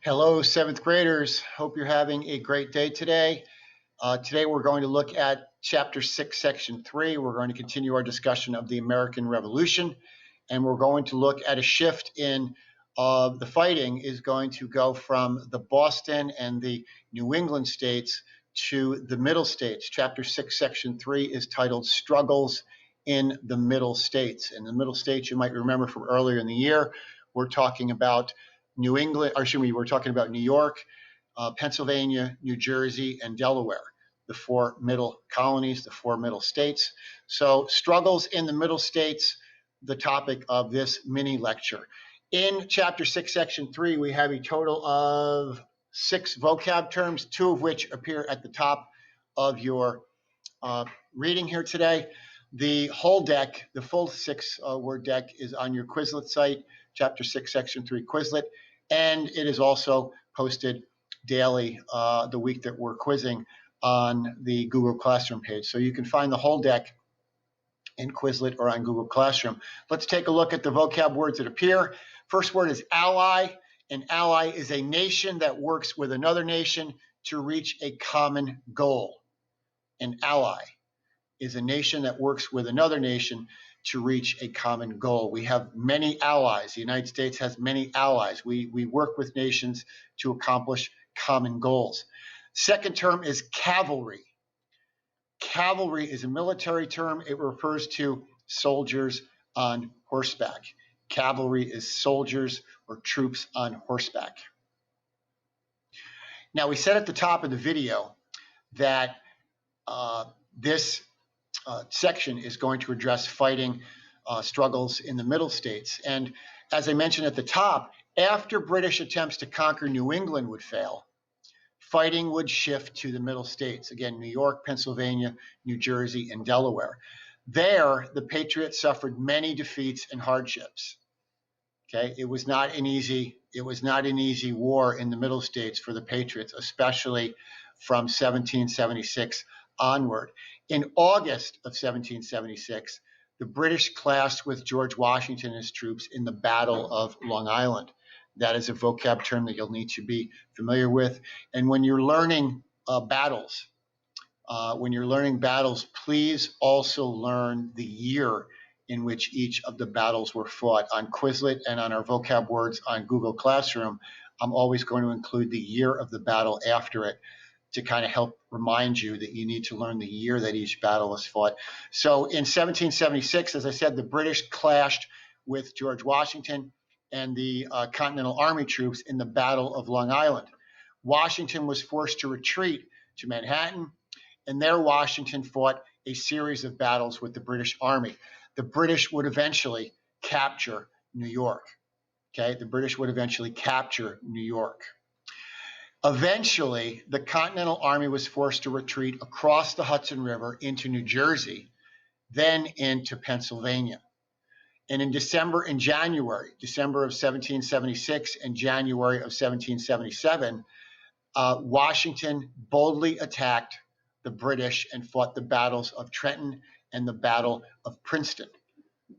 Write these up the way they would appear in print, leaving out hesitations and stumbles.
Hello, seventh graders. Hope you're having a great day today. Today we're going to look at Chapter 6, Section 3. We're going to continue our discussion of the American Revolution, and we're going to look at a shift in the fighting is going to go from the Boston and the New England states to the Middle States. Chapter 6, Section 3 is titled Struggles in the Middle States. In the Middle States, you might remember from earlier in the year, we're talking about we're talking about New York, Pennsylvania, New Jersey, and Delaware, the four middle colonies, the four middle states. So struggles in the middle states, the topic of this mini lecture. In Chapter 6, Section 3, we have a total of 6 vocab terms, 2 of which appear at the top of your reading here today. The whole deck, the full 6-word deck, is on your Quizlet site, Chapter 6, Section 3 Quizlet, and it is also posted daily the week that we're quizzing on the Google Classroom page. So you can find the whole deck in Quizlet or on Google Classroom. Let's take a look at the vocab words that appear. First word is ally. An ally is a nation that works with another nation to reach a common goal. An ally is a nation that works with another nation to reach a common goal. We have many allies. The United States has many allies. We work with nations to accomplish common goals. Second term is cavalry. Cavalry is a military term. It refers to soldiers on horseback. Cavalry is soldiers or troops on horseback. Now, we said at the top of the video that this section is going to address fighting struggles in the Middle States. And as I mentioned at the top, after British attempts to conquer New England would fail, fighting would shift to the Middle States. Again, New York, Pennsylvania, New Jersey, and Delaware. There, the Patriots suffered many defeats and hardships. Okay, it was not an easy war in the Middle States for the Patriots, especially from 1776 onward. In August of 1776, the British clashed with George Washington and his troops in the Battle of Long Island. That is a vocab term that you'll need to be familiar with. And when you're learning battles, please also learn the year in which each of the battles were fought. On Quizlet and on our vocab words on Google Classroom, I'm always going to include the year of the battle after it to kind of help remind you that you need to learn the year that each battle was fought. So in 1776, as I said, the British clashed with George Washington and the Continental Army troops in the Battle of Long Island. Washington was forced to retreat to Manhattan, and there Washington fought a series of battles with the British Army. The British would eventually capture New York. Okay, the British would eventually capture New York. Eventually, the Continental Army was forced to retreat across the Hudson River into New Jersey, then into Pennsylvania. And in December of 1776 and January of 1777, Washington boldly attacked the British and fought the battles of Trenton and the Battle of Princeton.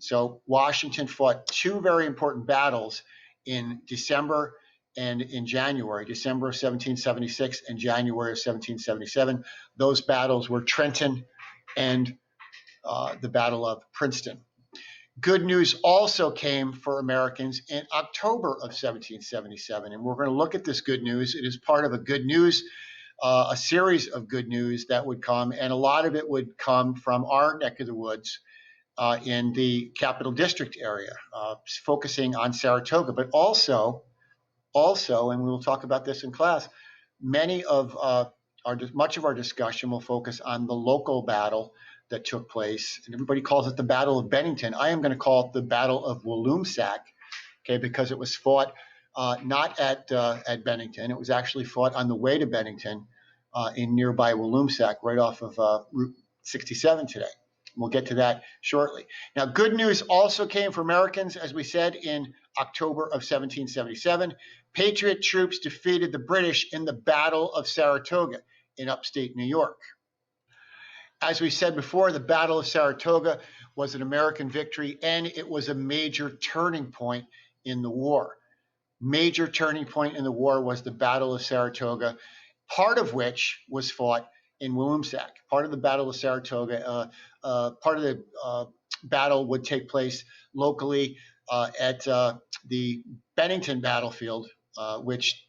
So Washington fought 2 very important battles in December and in January, December of 1776 and January of 1777. Those battles were Trenton and the Battle of Princeton. Good news also came for Americans in October of 1777, and we're going to look at this good news. It is part of a series of good news that would come, and a lot of it would come from our neck of the woods in the Capital District area, focusing on Saratoga, but also, and we will talk about this in class, much of our discussion will focus on the local battle that took place, and everybody calls it the Battle of Bennington. I am going to call it the Battle of Walloomsac, okay, because it was fought not at Bennington. It was actually fought on the way to Bennington in nearby Walloomsac, right off of Route 67 today. We'll get to that shortly. Now, good news also came for Americans, as we said, in October of 1777. Patriot troops defeated the British in the Battle of Saratoga in upstate New York. As we said before, the Battle of Saratoga was an American victory, and it was a major turning point in the war. major turning point in the war was the Battle of Saratoga, part of which was fought in Willemstad. Part of the Battle of Saratoga, part of the battle would take place locally at the Bennington battlefield, which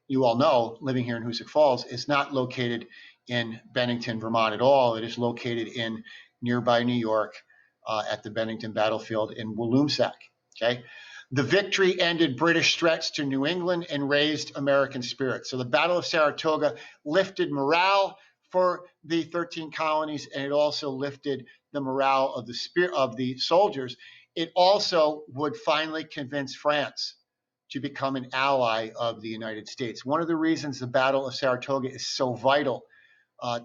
you all know, living here in Hoosick Falls, is not located in Bennington, Vermont at all. It is located in nearby New York at the Bennington battlefield in Willemstad. Okay. The victory ended British threats to New England and raised American spirit. So the Battle of Saratoga lifted morale for the 13 colonies, and it also lifted the morale of the spirit of the soldiers. It also would finally convince France to become an ally of the United States. One of the reasons the Battle of Saratoga is so vital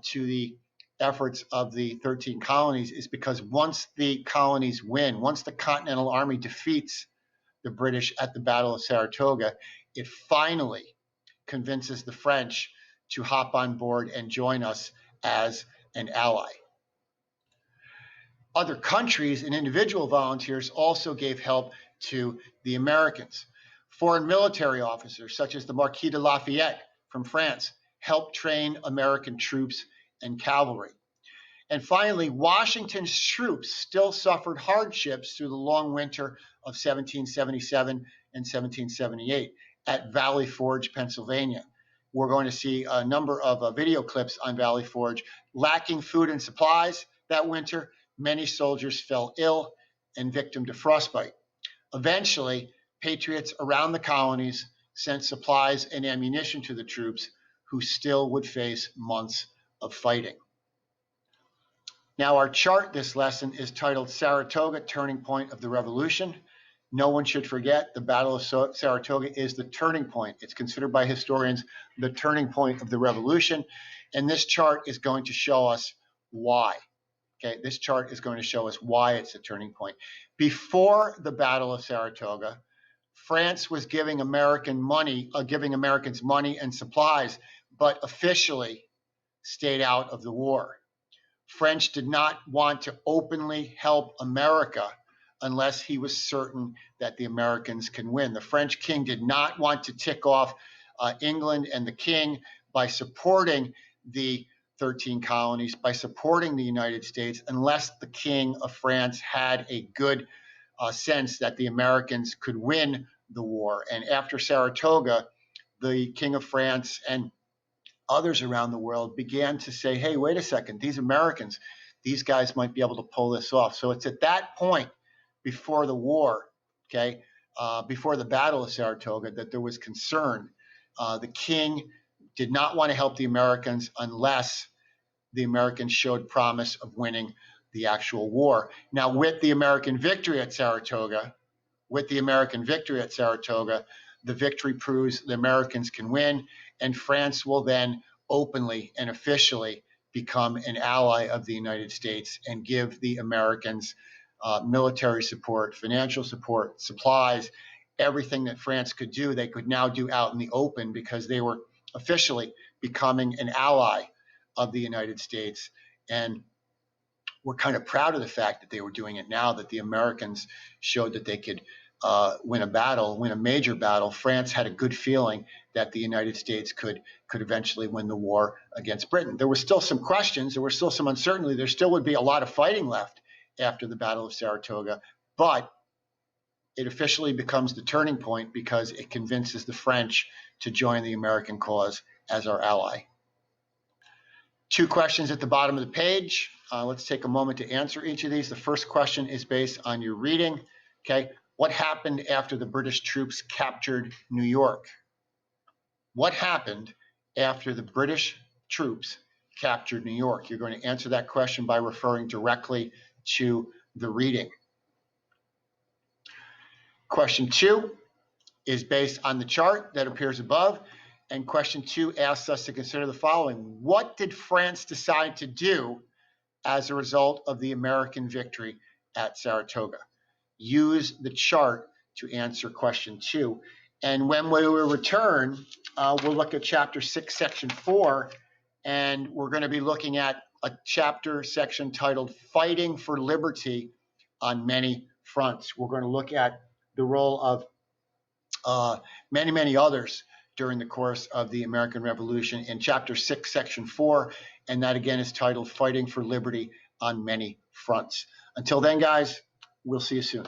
to the efforts of the 13 colonies is because once the colonies win, once the Continental Army defeats the British at the Battle of Saratoga, it finally convinces the French to hop on board and join us as an ally. Other countries and individual volunteers also gave help to the Americans. Foreign military officers, such as the Marquis de Lafayette from France, helped train American troops and cavalry. And finally, Washington's troops still suffered hardships through the long winter of 1777 and 1778 at Valley Forge, Pennsylvania. We're going to see a number of video clips on Valley Forge. Lacking food and supplies that winter, many soldiers fell ill and victim to frostbite. Eventually, patriots around the colonies sent supplies and ammunition to the troops, who still would face months of fighting. Now, our chart this lesson is titled Saratoga, Turning Point of the Revolution. No one should forget the Battle of Saratoga is the turning point. It's considered by historians the turning point of the revolution. And this chart is going to show us why. Okay, this chart is going to show us why it's a turning point. Before the Battle of Saratoga, France was giving Americans money and supplies, but officially stayed out of the war. French did not want to openly help America unless he was certain that the Americans can win. The French king did not want to tick off England and the king by supporting the 13 colonies, by supporting the United States, unless the king of France had a good sense that the Americans could win the war. And after Saratoga, the king of France and others around the world began to say, hey, wait a second, these Americans, these guys might be able to pull this off. So it's at that point before the war, okay, before the Battle of Saratoga, that there was concern. The king did not want to help the Americans unless the Americans showed promise of winning the actual war. Now, with the American victory at Saratoga, the victory proves the Americans can win, and France will then openly and officially become an ally of the United States and give the Americans military support, financial support, supplies, everything that France could do, they could now do out in the open because they were officially becoming an ally of the United States. And we're kind of proud of the fact that they were doing it now, that the Americans showed that they could win a major battle. France had a good feeling that the United States could eventually win the war against Britain. There were still some questions. There was still some uncertainty. There still would be a lot of fighting left after the Battle of Saratoga, but it officially becomes the turning point because it convinces the French to join the American cause as our ally. Two questions at the bottom of the page. Let's take a moment to answer each of these. The first question is based on your reading. Okay, what happened after the British troops captured New York? What happened after the British troops captured New York? You're going to answer that question by referring directly to the reading. Question 2 is based on the chart that appears above. And question 2 asks us to consider the following. What did France decide to do as a result of the American victory at Saratoga? Use the chart to answer question 2. And when we return, we'll look at chapter 6, section 4, and we're going to be looking at a chapter section titled Fighting for Liberty on Many Fronts. We're going to look at the role of many, many others during the course of the American Revolution in Chapter 6, Section 4. And that again is titled Fighting for Liberty on Many Fronts. Until then, guys, we'll see you soon.